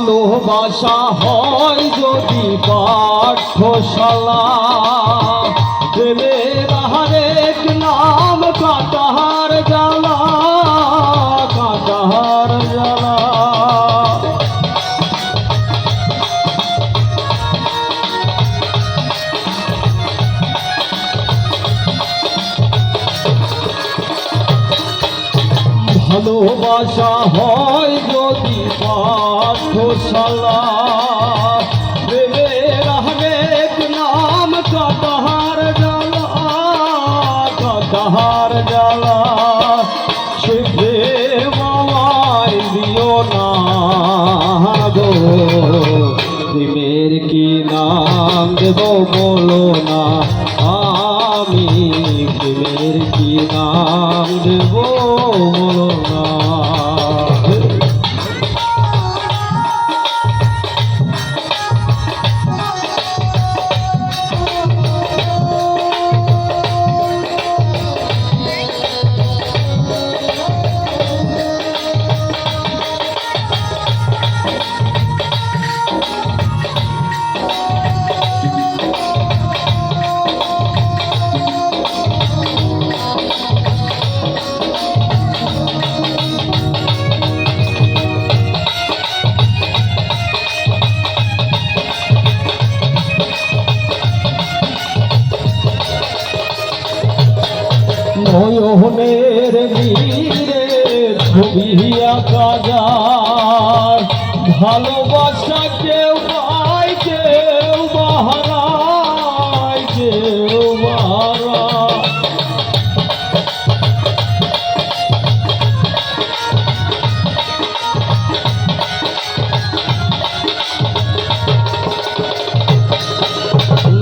ভালোবাসা হয় যদি পাঠশালা, প্রেমের হরেক নাম কাটাহার জ্বালা, কাটাহার জ্বালা। ভালোবাসা হয় যদি পাঠশালা, প্রেমের হরেক নাম কাটাহার জ্বালা, কাটাহার জ্বালা। সে প্রেম আমায় দিও না গো, প্রেমের কি নাম দেব বলো না, আমি প্রেমের কি নাম দেব বলো না। নয়নের নীরে ছবি আঁকা যায়, ভালোবাসা কেউ পায় কেউ বাহারায়, কেউ বাহারায়।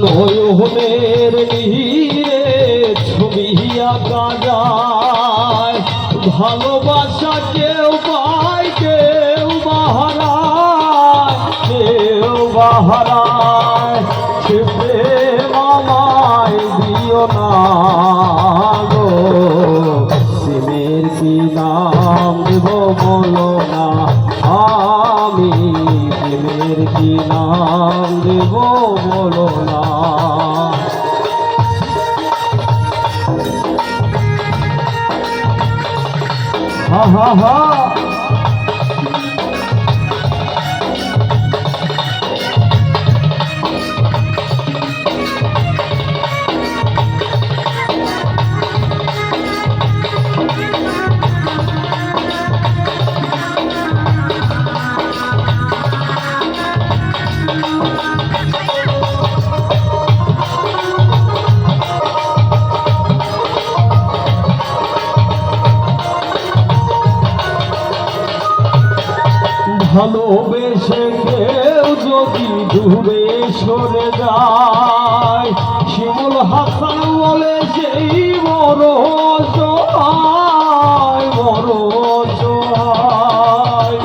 নয়নের নীরে ছবি আঁকা যায়, ভালোবাসা কেউ পায় কেউ বাহারায়, কেউ বাহারায়। সে প্রেম আমায় দিও না গো, প্রেমের কি নাম দেব বলো না, আমি প্রেমের কি নাম দেব বলো না। হা হা হা। ভালোবেসে কেউ যদি দূরে সরে যায়, শিমুল হাসান বলে সেই বড় সহায়, বড় সহায়।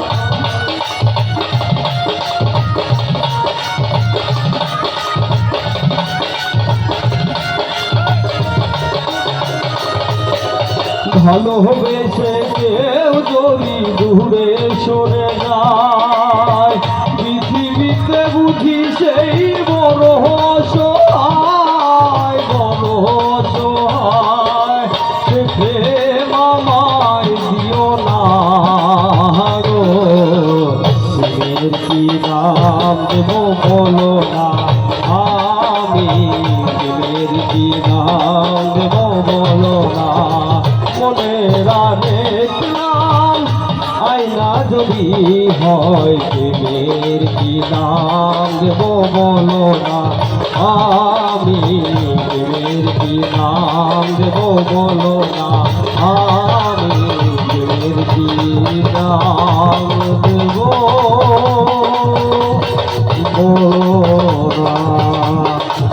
ভালোবেসে কেউ যদি দূরে সরে যায়, পৃথিবীতে বুঝি সেই বড় সহায়, বড় সহায়। সে প্রেম আমায় দিও না গো, প্রেমের কি নাম দেব বলো না, আমি প্রেমের কি নাম দেব বলো না। মনের আরেক নাম আয়না যদি হয়, প্রেমের কি নাম দেব বলো না, আমি প্রেমের কি নাম দেব বলো না, আমি প্রেমের কি নাম দেব বলো না।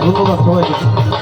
ধন্যবাদ সবাইকে।